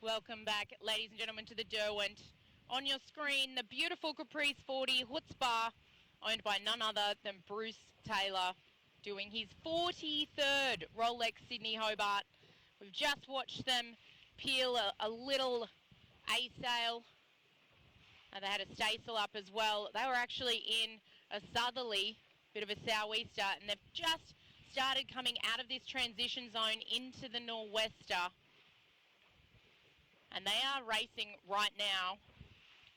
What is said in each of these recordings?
Welcome back, ladies and gentlemen, to the Derwent. On your screen, the beautiful Caprice 40 Chutzpah, owned by none other than Bruce Taylor, doing his 43rd Rolex Sydney Hobart. We've just watched them peel a little A-sail. They had a staysail up as well. They were actually in a southerly, bit of a sou'easter, and they've just started coming out of this transition zone into the nor'wester. And they are racing right now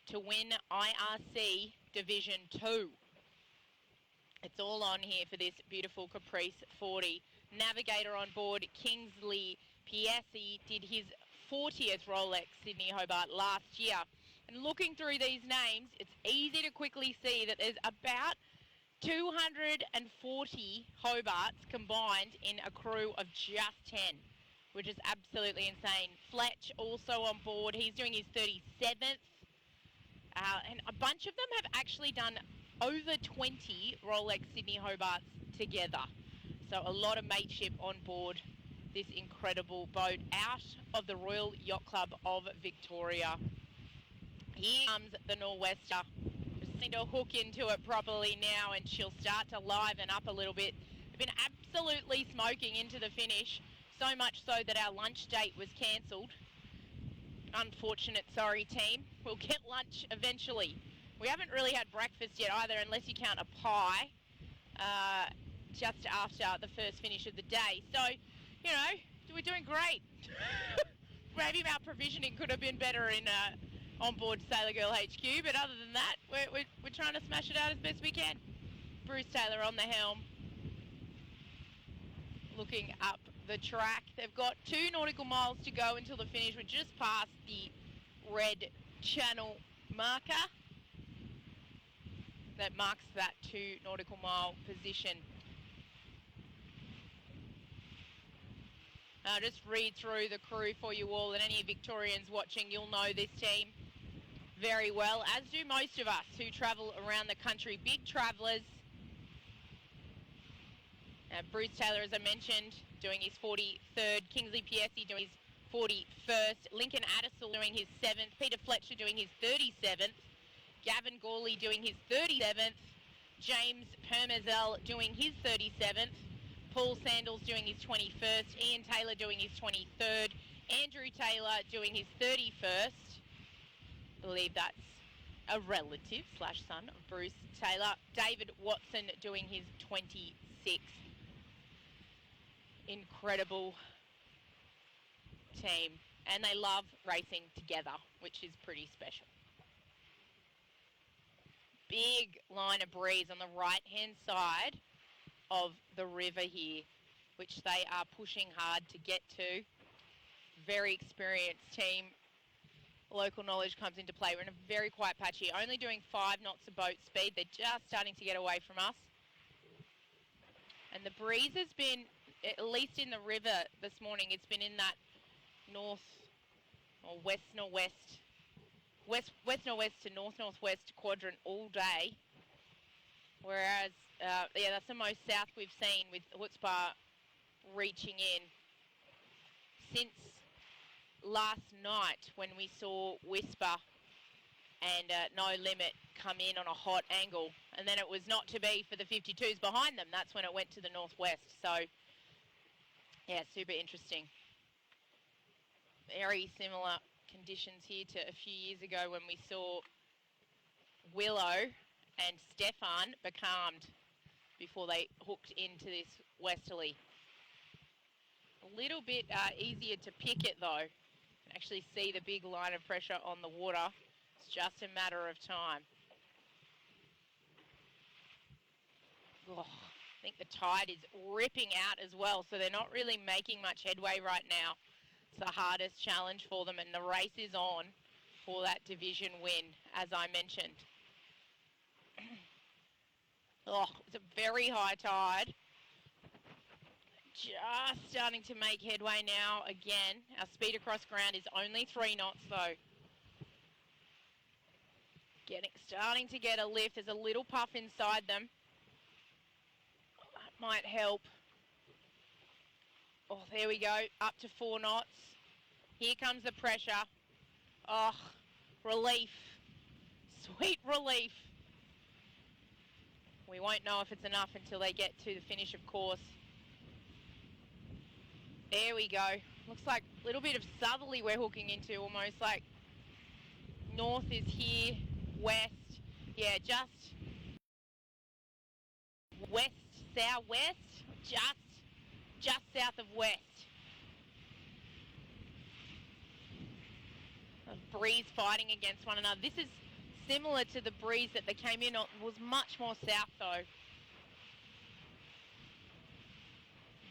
to win IRC Division 2. It's all on here for this beautiful Caprice 40. Navigator on board, Kingsley Piesi, did his 40th Rolex Sydney Hobart last year. And looking through these names, it's easy to quickly see that there's about 240 Hobarts combined in a crew of just 10, which is absolutely insane. Fletch also on board. He's doing his 37th. And a bunch of them have actually done over 20 Rolex Sydney Hobarts together. So a lot of mateship on board this incredible boat out of the Royal Yacht Club of Victoria. Here comes the nor'wester. Just need to hook into it properly now and she'll start to liven up a little bit. They've been absolutely smoking into the finish. So much so that our lunch date was cancelled. Unfortunate, sorry team. We'll get lunch eventually. We haven't really had breakfast yet either, unless you count a pie, just after the first finish of the day. So, you know, we're doing great. Maybe our provisioning could have been better in onboard Sailor Girl HQ, but other than that, we're trying to smash it out as best we can. Bruce Taylor on the helm, looking up the track. They've got 2 nautical miles to go until the finish. We're just past the red channel marker that marks that 2 nautical mile position. I'll just read through the crew for you all, and any Victorians watching, you'll know this team very well, as do most of us who travel around the country. Big travellers. Bruce Taylor, as I mentioned, doing his 43rd. Kingsley Piesi doing his 41st. Lincoln Addisel doing his 7th. Peter Fletcher doing his 37th. Gavin Gawley doing his 37th. James Permazel doing his 37th. Paul Sandals doing his 21st. Ian Taylor doing his 23rd. Andrew Taylor doing his 31st. I believe that's a relative / son of Bruce Taylor. David Watson doing his 26th. Incredible team, and they love racing together, which is pretty special. Big line of breeze on the right hand side of the river here, which they are pushing hard to get to. Very experienced team. Local knowledge comes into play. We're in a very quiet patch here, only doing 5 knots of boat speed. They're just starting to get away from us. And the breeze has been, at least in the river this morning, it's been in that north or west-northwest, west-northwest to north-northwest quadrant all day. Whereas, that's the most south we've seen, with Chutzpah reaching in since last night when we saw Whisper and No Limit come in on a hot angle, and then it was not to be for the 52s behind them. That's when it went to the northwest. So yeah, super interesting. Very similar conditions here to a few years ago when we saw Willow and Stefan becalmed before they hooked into this westerly. A little bit easier to pick it though. You can actually see the big line of pressure on the water. It's just a matter of time. Oh, I think the tide is ripping out as well, so they're not really making much headway right now. It's the hardest challenge for them, and the race is on for that division win, as I mentioned. It's a very high tide. Just starting to make headway now again. Our speed across ground is only 3 knots though. Starting to get a lift. There's a little puff inside them. That might help. Oh, there we go. Up to 4 knots. Here comes the pressure. Oh, relief. Sweet relief. We won't know if it's enough until they get to the finish, of course. There we go. Looks like a little bit of southerly we're hooking into, almost like north is here, west. Yeah, just west, southwest, just south of west. A breeze fighting against one another. This is similar to the breeze that they came in on. It was much more south though.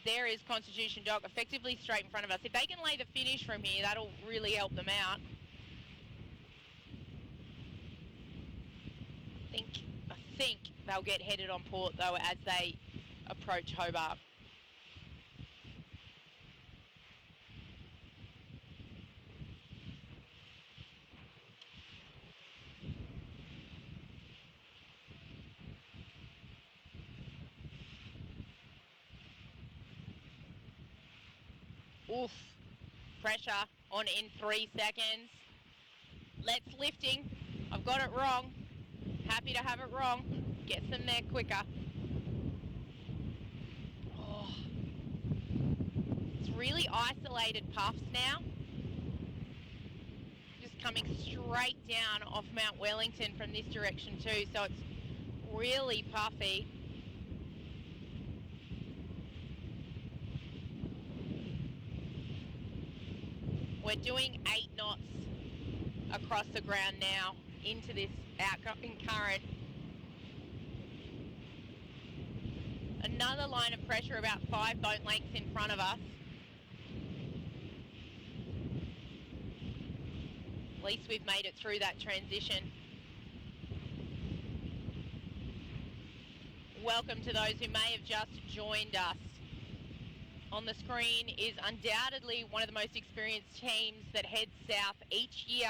There is Constitution Dock, effectively straight in front of us. If they can lay the finish from here, that'll really help them out. I think they'll get headed on port though as they approach Hobart. Oof, pressure on in 3 seconds. Let's lifting. I've got it wrong. Happy to have it wrong. Gets them there quicker. Oh. It's really isolated puffs now. Just coming straight down off Mount Wellington from this direction too, so it's really puffy. We're doing 8 knots across the ground now into this outgoing current. Another line of pressure about 5 boat lengths in front of us. At least we've made it through that transition. Welcome to those who may have just joined us. On the screen is undoubtedly one of the most experienced teams that heads south each year,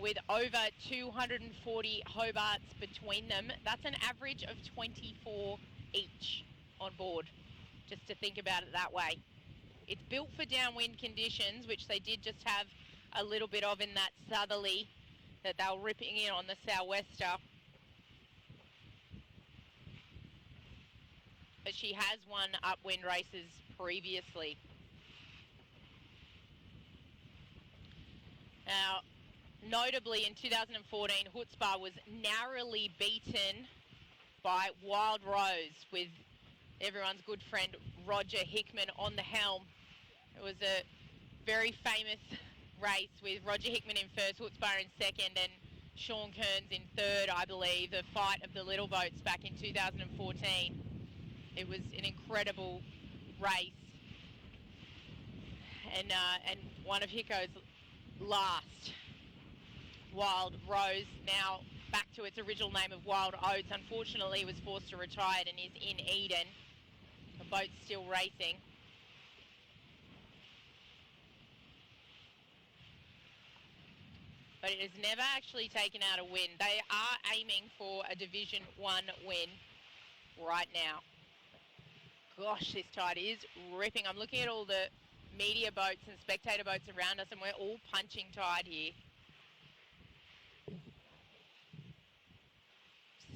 with over 240 Hobarts between them. That's an average of 24 each on board, just to think about it that way. It's built for downwind conditions, which they did just have a little bit of in that southerly that they were ripping in on the sou'wester. But she has won upwind races previously. Now, notably in 2014, Chutzpah was narrowly beaten by Wild Rose with everyone's good friend Roger Hickman on the helm. It was a very famous race with Roger Hickman in first, Chutzpah in second, and Sean Kearns in third, I believe, the fight of the little boats back in 2014. It was an incredible race, and one of Hicko's last. Wild Rose, now back to its original name of Wild Oats, unfortunately was forced to retire and is in Eden. The boat's still racing. But it has never actually taken out a win. They are aiming for a Division 1 win right now. Gosh, this tide is ripping. I'm looking at all the media boats and spectator boats around us, and we're all punching tide here.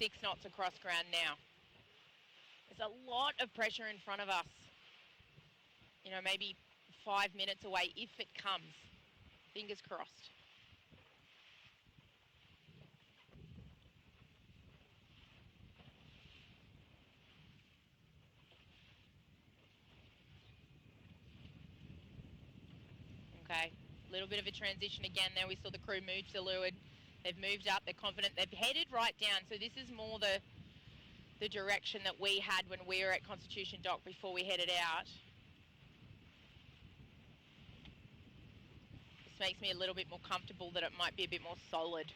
6 knots across ground now. There's a lot of pressure in front of us. You know, maybe 5 minutes away if it comes. Fingers crossed. Okay, a little bit of a transition again there. We saw the crew move to the leeward. They've moved up, they're confident. They've headed right down. So this is more the direction that we had when we were at Constitution Dock before we headed out. This makes me a little bit more comfortable that it might be a bit more solid.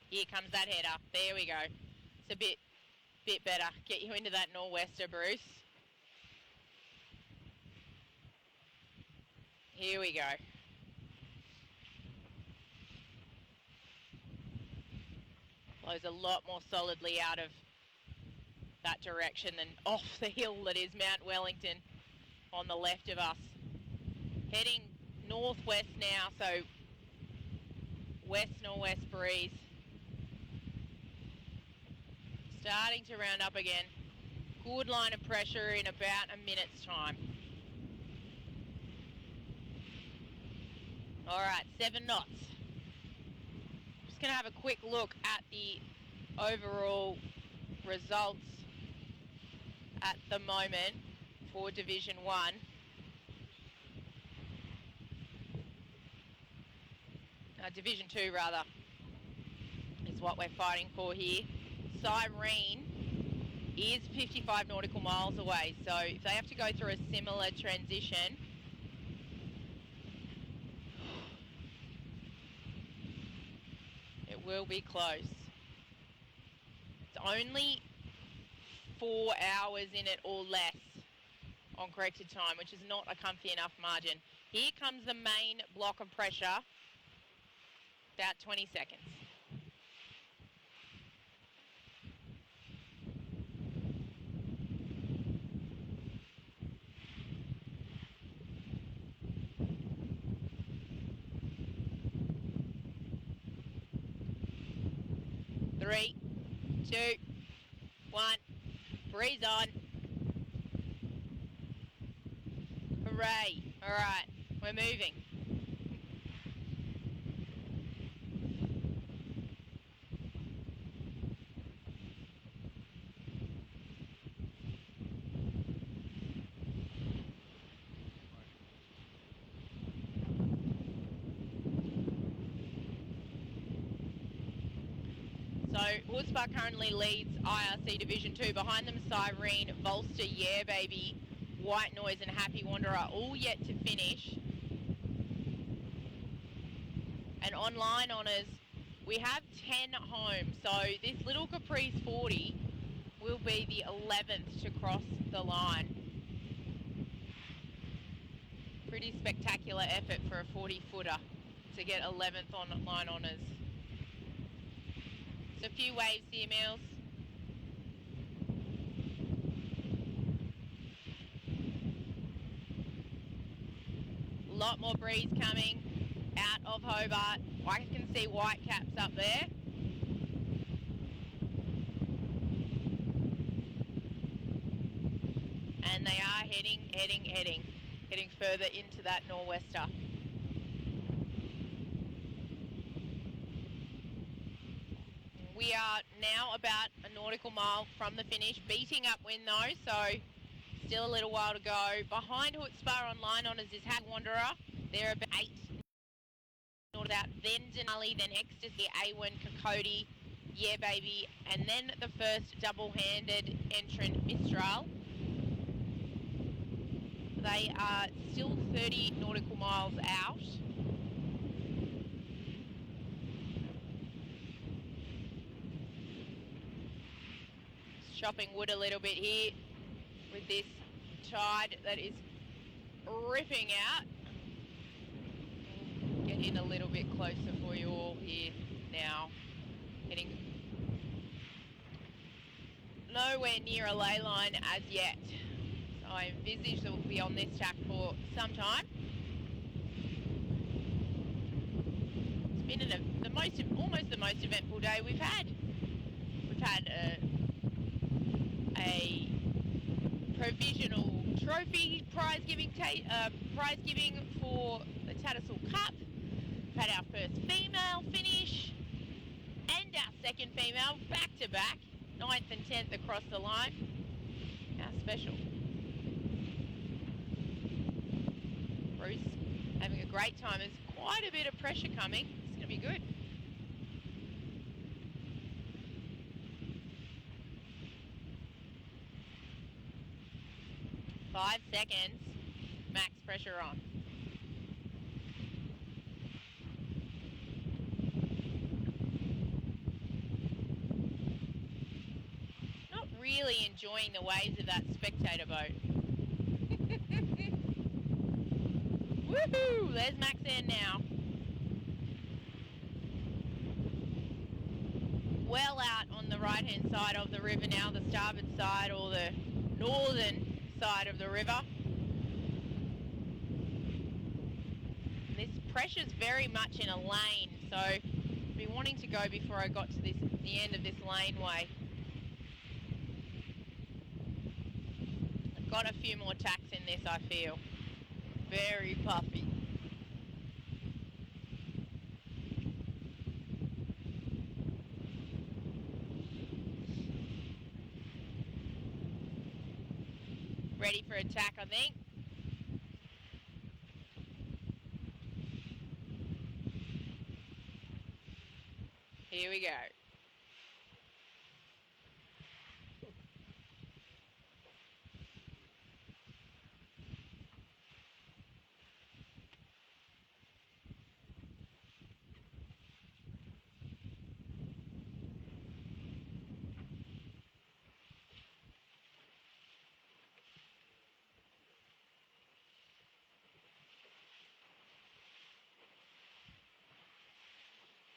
Here comes that header. There we go. It's a bit better. Get you into that nor'wester, Bruce. Here we go. Blows a lot more solidly out of that direction than off the hill that is Mount Wellington on the left of us. Heading northwest now, so west-northwest breeze. Starting to round up again. Good line of pressure in about a minute's time. All right, 7 knots. Just going to have a quick look at the overall results at the moment for Division 1. Division 2 rather, is what we're fighting for here. Cyrene is 55 nautical miles away, so if they have to go through a similar transition, it will be close. It's only 4 hours in it or less on corrected time, which is not a comfy enough margin. Here comes the main block of pressure, about 20 seconds. Three, 2, 1, breeze on. Hooray. All right, we're moving. So Chutzpah currently leads IRC Division 2. Behind them, Cyrene, Volster, Yeah Baby, White Noise and Happy Wanderer, all yet to finish. And online honours, we have 10 home. So this little Caprice 40 will be the 11th to cross the line. Pretty spectacular effort for a 40-footer to get 11th on line honours. A few waves here, Mills. A lot more breeze coming out of Hobart. I can see white caps up there. And they are heading further into that nor'wester. We are now about a nautical mile from the finish, beating upwind though, so still a little while to go. Behind Chutzpah on line honours is Happy Wanderer. They're about 8 knots out, then Denali, then Ecstasy, Awen, Kokoti, Yeah Baby, and then the first double-handed entrant, Mistral. They are still 30 nautical miles out. Chopping wood a little bit here with this tide that is ripping out. Get in a little bit closer for you all here now. Getting nowhere near a ley line as yet. So I envisage that we'll be on this tack for some time. It's been almost the most eventful day we've had. We've had a provisional trophy prize giving for the Tattersall Cup. We've had our first female finish and our second female back to back, 9th and 10th across the line. How special. Bruce having a great time. There's quite a bit of pressure coming. It's going to be good. Five seconds, max pressure on. Not really enjoying the waves of that spectator boat. Woohoo! There's Max N now. Well right-hand side of the river now, the starboard side or the northern side of the river. This pressure's very much in a lane, so I'd be wanting to go before I got to the end of this laneway. I've got a few more tacks in this, I feel. Very puffy. Ready for attack, I think. Here we go.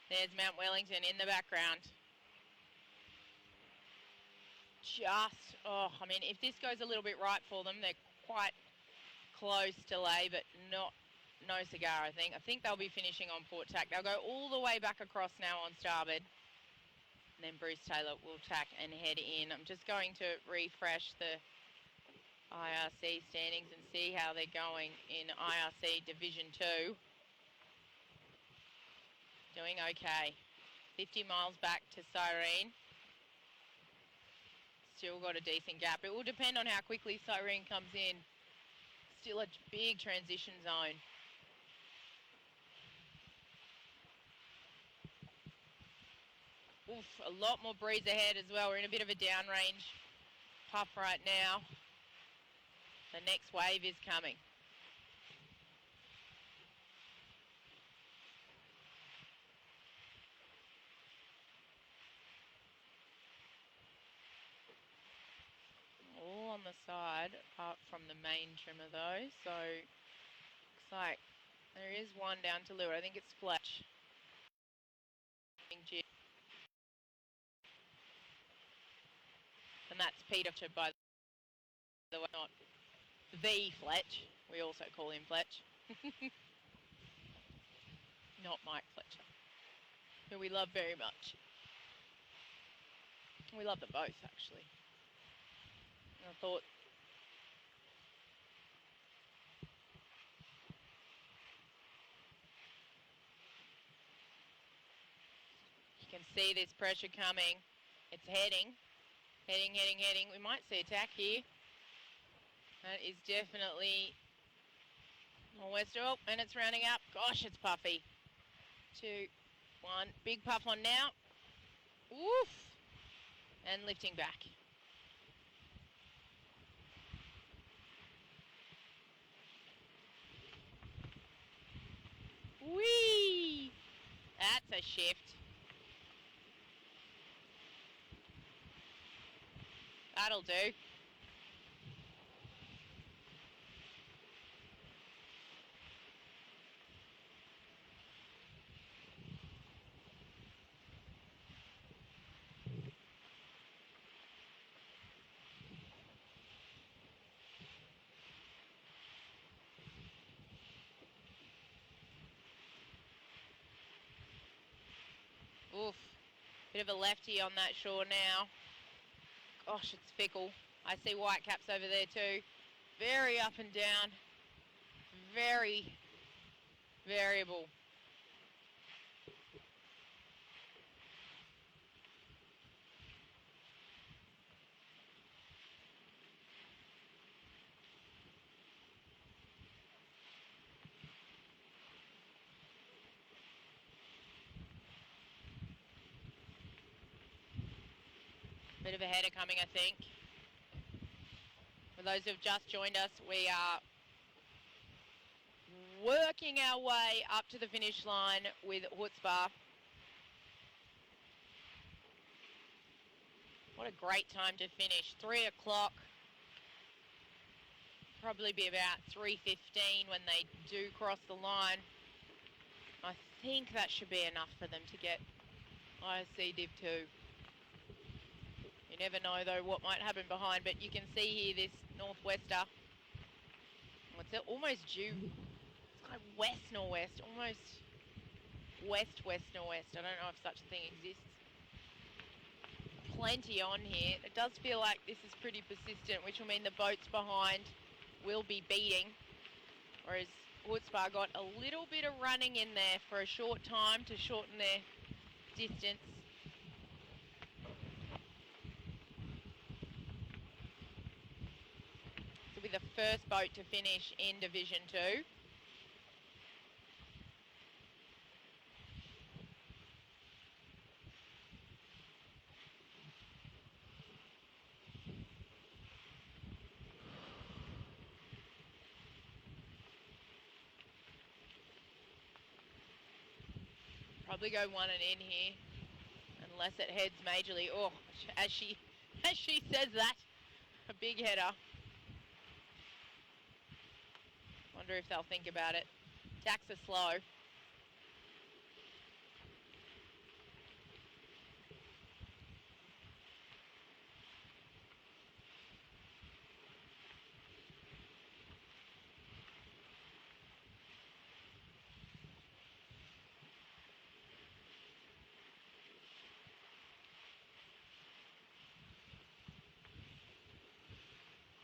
There's Mount Wellington in the background. I mean, if this goes a little bit right for them, they're quite close to lay, but no cigar, I think. I think they'll be finishing on port tack. They'll go all the way back across now on starboard. And then Bruce Taylor will tack and head in. I'm just going to refresh the IRC standings and see how they're going in IRC Division 2. Doing okay. 50 miles back to Cyrene. Still got a decent gap. It will depend on how quickly Cyrene comes in. Still a big transition zone. Oof, a lot more breeze ahead as well. We're in a bit of a downrange puff right now. The next wave is coming. All on the side, apart from the main trimmer though. So, looks like there is one down to leeward. I think it's Fletch. And that's Peter, by the way, not the Fletch. We also call him Fletch. Not Mike Fletcher, who we love very much. We love them both, actually. I thought you can see this pressure coming. It's heading. Heading. We might see attack here. That is definitely on west. Oh, and it's rounding up. Gosh, it's puffy. 2, 1. Big puff on now. Woof. And lifting back. Whee! That's a shift. That'll do. Oof. Bit of a lefty on that shore now. Gosh, it's fickle. I see white caps over there too. Very up and down. Very variable. Bit of a header coming, I think. For those who have just joined us, we are working our way up to the finish line with Chutzpah. What a great time to finish. 3 o'clock. Probably be about 3:15 when they do cross the line. I think that should be enough for them to get ISC Div 2. You never know, though, what might happen behind, but you can see here this northwester. What's it? Almost due. It's like west-northwest, almost west-west-northwest. I don't know if such a thing exists. Plenty on here. It does feel like this is pretty persistent, which will mean the boats behind will be beating, whereas Chutzpah got a little bit of running in there for a short time to shorten their distance. This will be the first boat to finish in Division 2. Probably go one and in here, unless it heads majorly. Oh, as she says that, a big header. Wonder if they'll think about it. Tacks are slow.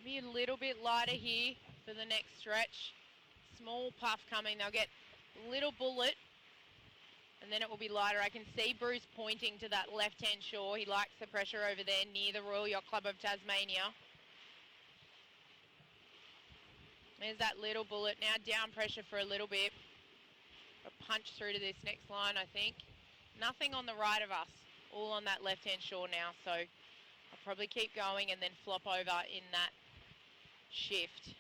Be a little bit lighter here for the next stretch. Small puff coming. They'll get a little bullet, and then it will be lighter. I can see Bruce pointing to that left-hand shore. He likes the pressure over there near the Royal Yacht Club of Tasmania. There's that little bullet. Now down pressure for a little bit. A punch through to this next line, I think. Nothing on the right of us. All on that left-hand shore now, so I'll probably keep going and then flop over in that shift.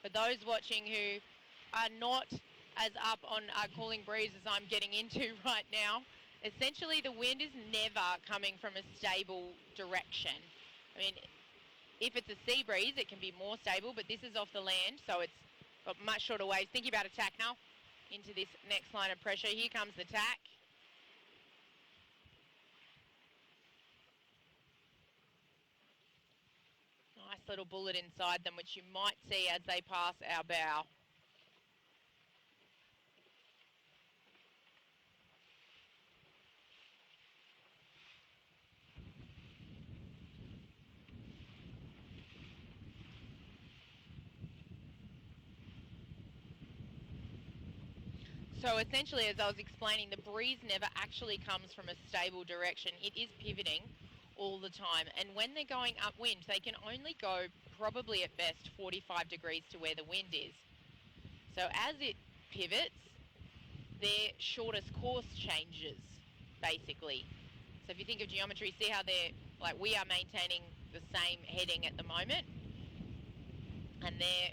For those watching who are not as up on calling breeze as I'm getting into right now, essentially the wind is never coming from a stable direction. I mean, if it's a sea breeze, it can be more stable, but this is off the land, so it's got much shorter waves. Thinking about attack now into this next line of pressure. Here comes the tack. Nice little bullet inside them, which you might see as they pass our bow. So essentially, as I was explaining, the breeze never actually comes from a stable direction. It is pivoting all the time. And when they're going upwind, they can only go probably at best 45 degrees to where the wind is. So as it pivots, their shortest course changes, basically. So if you think of geometry, see how they're, like we are maintaining the same heading at the moment, and they're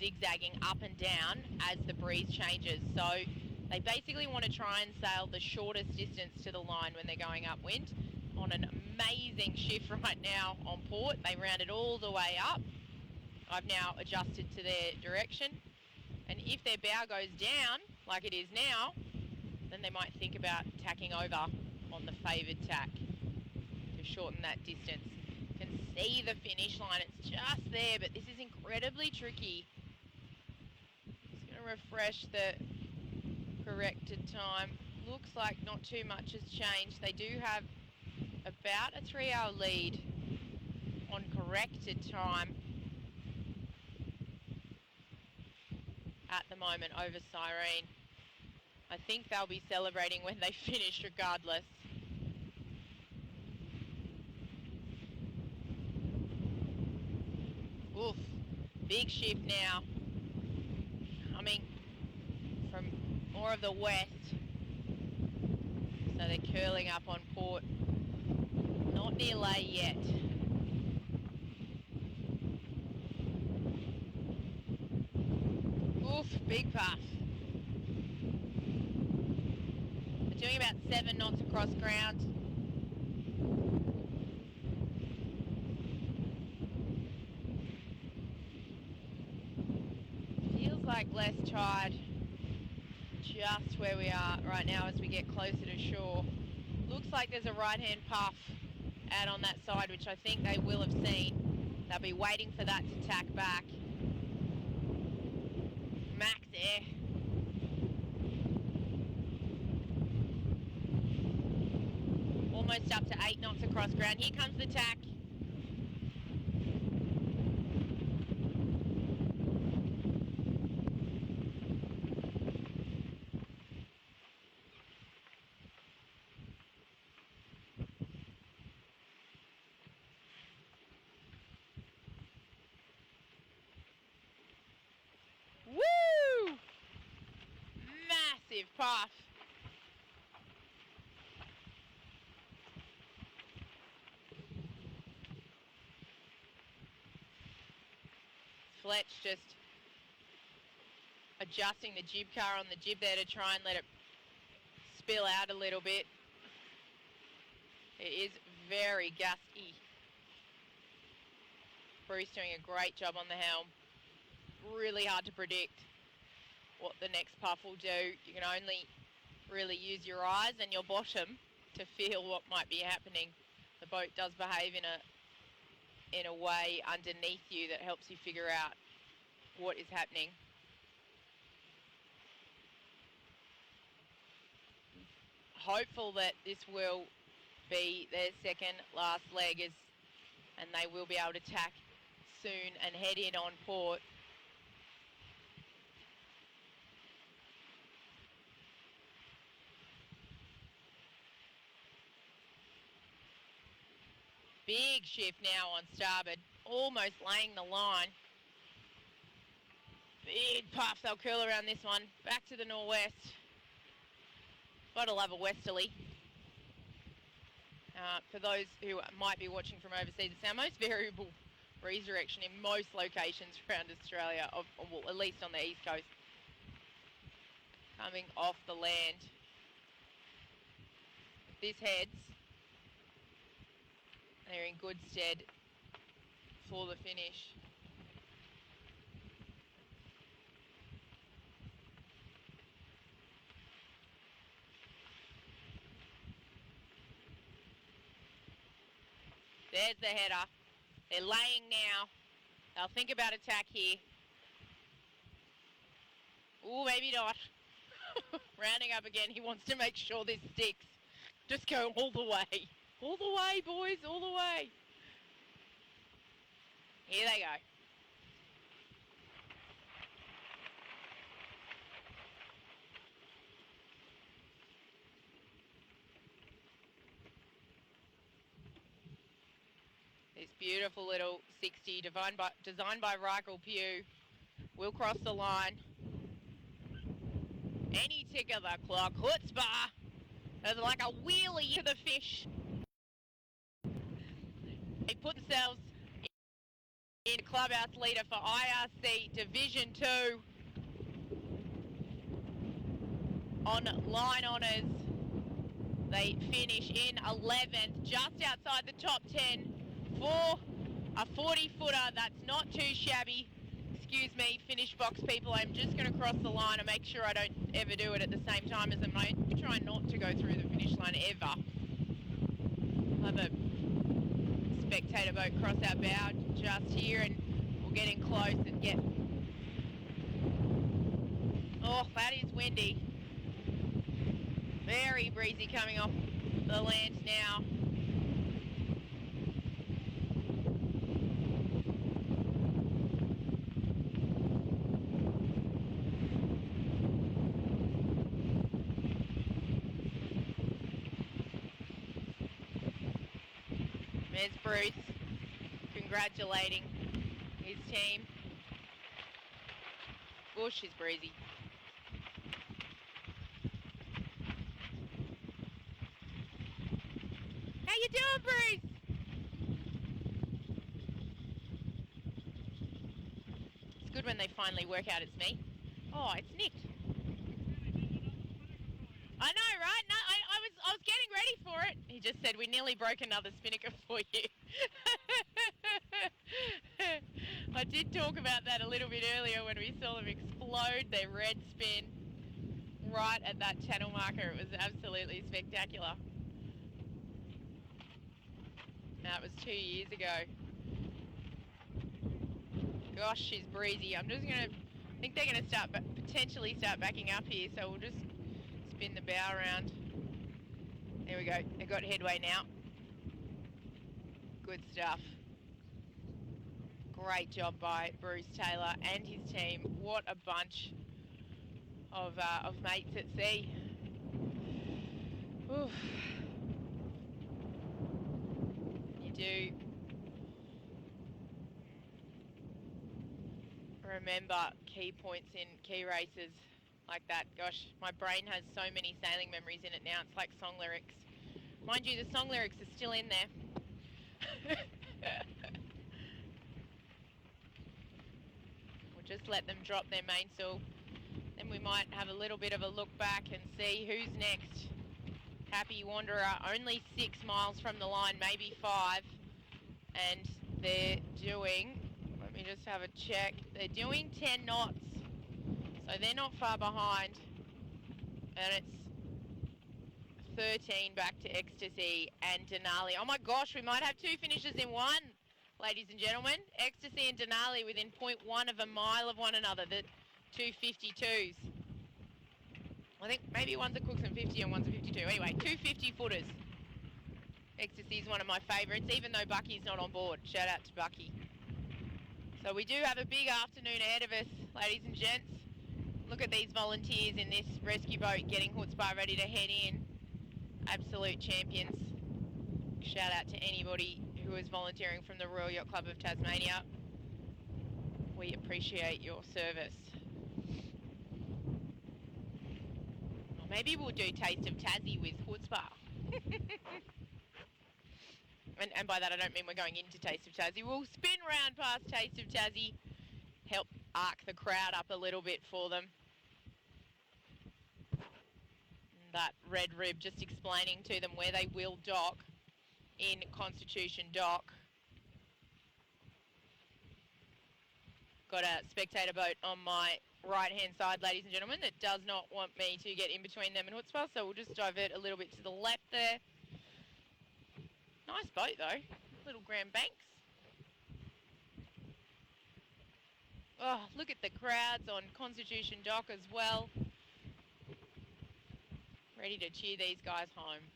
zigzagging up and down as the breeze changes. So they basically want to try and sail the shortest distance to the line when they're going upwind. On an amazing shift right now on port, they rounded all the way up. I've now adjusted to their direction, and if their bow goes down like it is now, then they might think about tacking over on the favoured tack to shorten that distance. You can see the finish line, it's just there, but this is incredibly tricky. Just going to refresh the corrected time. Looks like not too much has changed. They do have about a 3-hour lead on corrected time at the moment over Cyrene. I think they'll be celebrating when they finish regardless. Oof, big shift now. Coming from more of the west. So they're curling up on port. Not near lay yet. Oof, big puff. They're doing about 7 knots across ground. Feels like less tide just where we are right now as we get closer to shore. Looks like there's a right-hand puff out on that side, which I think they will have seen. They'll be waiting for that to tack back. Max there. Almost up to 8 knots across ground. Here comes the tack. Woo! Massive puff. Fletch just adjusting the jib car on the jib there to try and let it spill out a little bit. It is very gusty. Bruce doing a great job on the helm. Really hard to predict what the next puff will do. You can only really use your eyes and your bottom to feel what might be happening. The boat does behave in a way underneath you that helps you figure out what is happening. Hopeful that this will be their second last leg, and they will be able to tack soon and head in on port. Big shift now on starboard, almost laying the line. Big puff, they'll curl around this one. Back to the northwest. Gotta love a westerly. For those who might be watching from overseas, it's our most variable breeze direction in most locations around Australia, well, at least on the east coast. Coming off the land. If this heads, they're in good stead for the finish. There's the header. They're laying now. They'll think about attack here. Ooh, maybe not. Rounding up again. He wants to make sure this sticks. Just go all the way. All the way, boys, all the way. Here they go. This beautiful little 60 designed by Reichel Pugh will cross the line. Any tick of the clock. Chutzpah. It's like a wheelie to the fish. They put themselves in clubhouse leader for IRC Division 2 on line honours. They finish in 11th, just outside the top 10 for a 40-footer. That's not too shabby. Excuse me, finish box people. I'm just going to cross the line and make sure I don't ever do it at the same time as them. I try not to go through the finish line ever. I'll have a spectator boat cross our bow just here, and we'll get in close and get... Oh, that is windy. Very breezy coming off the land now. There's Bruce congratulating his team. Bush is breezy. How you doing, Bruce? It's good when they finally work out it's me. Oh, it's Nick. I know, right? No, I was getting ready for it. He just said we nearly broke another spinnaker for you. I did talk about that a little bit earlier when we saw them explode their red spin right at that channel marker. It was absolutely spectacular. That was 2 years ago. Gosh, she's breezy. I'm just going to... I think they're going to potentially start backing up here, so we'll just spin the bow around. There we go. They've got headway now. Good stuff. Great job by Bruce Taylor and his team. What a bunch of mates at sea. Oof. You do remember key points in key races like that. Gosh, my brain has so many sailing memories in it now. It's like song lyrics. Mind you, the song lyrics are still in there. We'll just let them drop their mainsail. Then we might have a little bit of a look back and see who's next. Happy Wanderer, only 6 miles from the line, maybe 5. And they're doing, let me just have a check, they're doing 10 knots. So they're not far behind. And it's 13 back to Ecstasy and Denali. Oh my gosh, we might have 2 finishes in one, ladies and gentlemen. Ecstasy and Denali within 0.1 of a mile of one another, the 252s. I think maybe one's a Cookson 50 and one's a 52. Anyway, 250 footers. Ecstasy is one of my favourites, even though Bucky's not on board. Shout out to Bucky. So we do have a big afternoon ahead of us, ladies and gents. Look at these volunteers in this rescue boat getting Chutzpah ready to head in. Absolute champions. Shout out to anybody who is volunteering from the Royal Yacht Club of Tasmania. We appreciate your service. Or maybe we'll do Taste of Tassie with Chutzpah. and by that I don't mean we're going into Taste of Tassie. We'll spin round past Taste of Tassie, help arc the crowd up a little bit for them. That red rib just explaining to them where they will dock in Constitution Dock. Got a spectator boat on my right-hand side, ladies and gentlemen, that does not want me to get in between them and Chutzpah, so we'll just divert a little bit to the left there. Nice boat, though. Little Grand Banks. Oh, look at the crowds on Constitution Dock as well. Ready to cheer these guys home.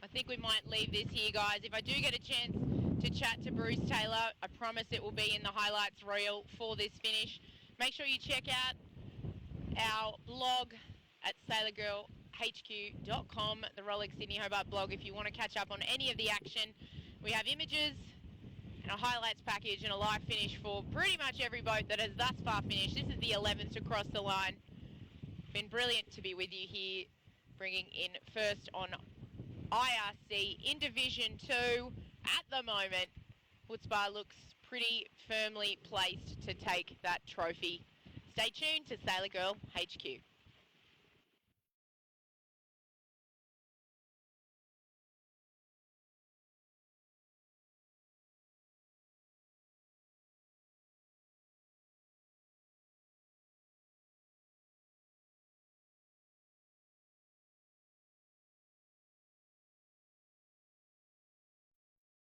I think we might leave this here, guys. If I do get a chance to chat to Bruce Taylor, I promise it will be in the highlights reel for this finish. Make sure you check out our blog at sailorgirlhq.com, the Rolex Sydney Hobart blog, if you want to catch up on any of the action. We have images and a highlights package and a live finish for pretty much every boat that has thus far finished. This is the 11th to cross the line. Been brilliant to be with you here, bringing in first on IRC in Division 2 at the moment. Chutzpah looks pretty firmly placed to take that trophy. Stay tuned to Sailor Girl HQ.